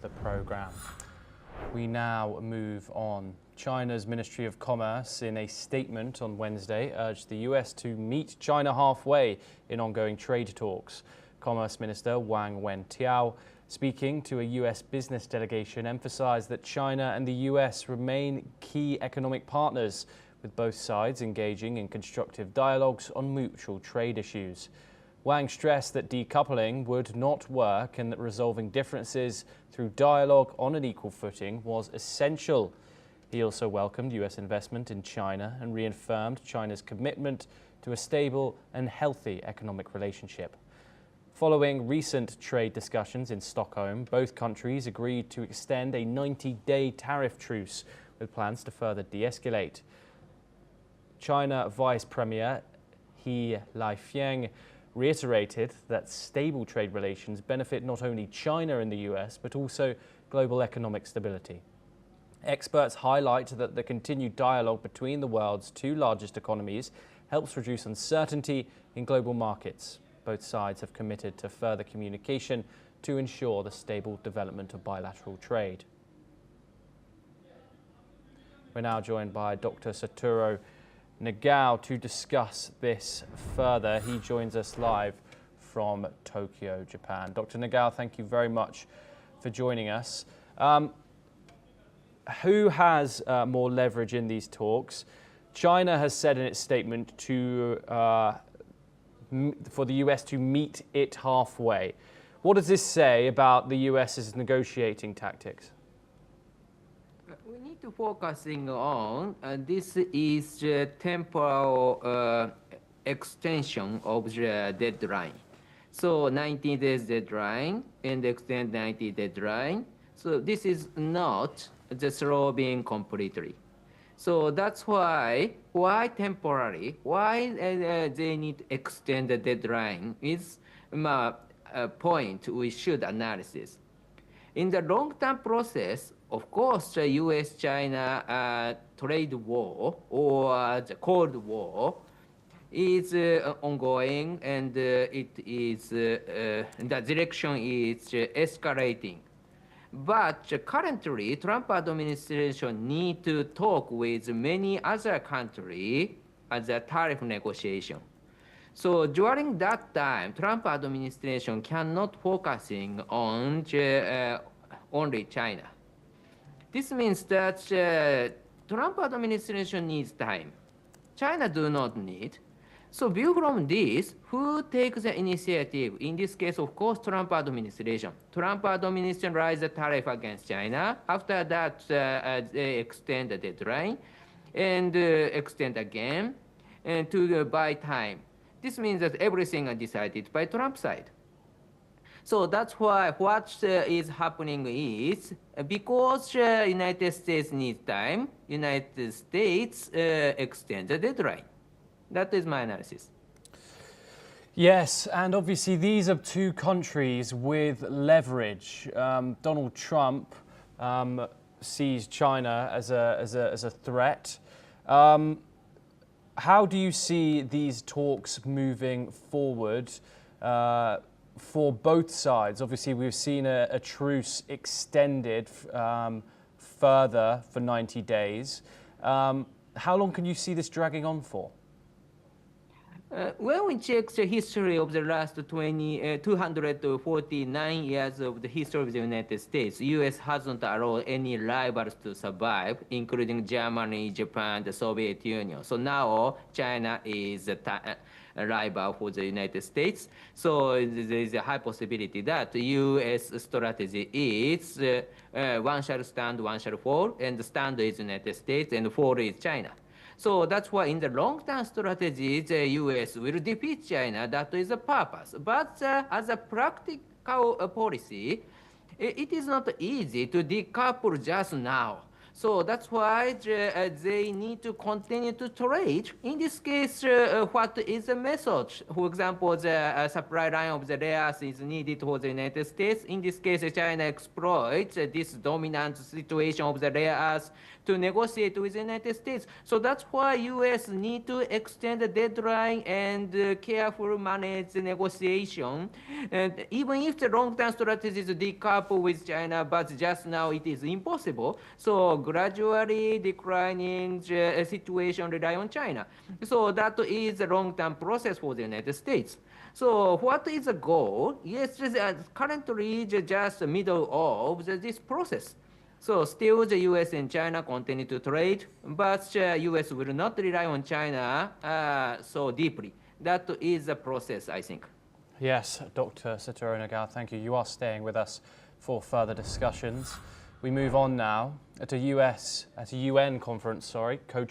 the programme. We now move on. China's Ministry of Commerce, in a statement on Wednesday, urged the US to meet China halfway in ongoing trade talks. Commerce Minister Wang Wentiao, speaking to a US business delegation, emphasized that China and the US remain key economic partners, with both sides engaging in constructive dialogues on mutual trade issues. Wang stressed that decoupling would not work and that resolving differences through dialogue on an equal footing was essential. He also welcomed US investment in China and reaffirmed China's commitment to a stable and healthy economic relationship. Following recent trade discussions in Stockholm, both countries agreed to extend a 90-day tariff truce with plans to further de-escalate. China Vice Premier He Lifeng reiterated that stable trade relations benefit not only China and the US, but also global economic stability. Experts highlight that the continued dialogue between the world's two largest economies helps reduce uncertainty in global markets. Both sides have committed to further communication to ensure the stable development of bilateral trade. We're now joined by Dr. Satoru Nagao to discuss this further. He joins us live from Tokyo, Japan. Dr. Nagao, thank you very much for joining us. Who has more leverage in these talks? China has said in its statement for the US to meet it halfway. What does this say about the US's negotiating tactics? We need to focusing on this is temporal extension of the deadline. So 90 days deadline and extend 90 deadline. So this is not just solving completely. So that's why temporary, why they need to extend the deadline is a point we should analysis. In the long-term process, of course, the US-China trade war or the Cold War is ongoing, and it is the direction is escalating. But currently, Trump administration need to talk with many other countries as a tariff negotiation. So during that time, Trump administration cannot focusing on only China. This means that Trump administration needs time. China do not need. So view from this, who takes the initiative? In this case, of course, Trump administration. Trump administration raised the tariff against China. After that, they extend the deadline and extend again and to buy time. This means that everything is decided by Trump side. So that's why what is happening is because United States needs time, United States extend the deadline. That is my analysis. Yes, and obviously these are two countries with leverage. Donald Trump sees China as a threat. How do you see these talks moving forward for both sides? Obviously, we've seen a truce extended further for 90 days. How long can you see this dragging on for? When we check the history of the last 249 years of the history of the United States, U.S. hasn't allowed any rivals to survive, including Germany, Japan, the Soviet Union. So now China is a rival for the United States. So there is a high possibility that the U.S. strategy is one shall stand, one shall fall, and the stand is United States and fall is China. So that's why in the long-term strategy, the U.S. will defeat China. That is the purpose. But as a practical policy, it is not easy to decouple just now. So that's why they need to continue to trade. In this case, what is the method? For example, the supply line of the rare earth is needed for the United States. In this case, China exploits this dominant situation of the rare earth to negotiate with the United States. So that's why U.S. need to extend the deadline and carefully manage the negotiation. And even if the long-term strategy is decouple with China, but just now it is impossible. So gradually declining the situation rely on China. So that is a long-term process for the United States. So what is the goal? Yes, currently just the middle of this process. So still the US and China continue to trade, but US will not rely on China so deeply. That is the process, I think. Yes, Dr. Satoru Nagao, thank you. You are staying with us for further discussions. We move on now at a UN conference, co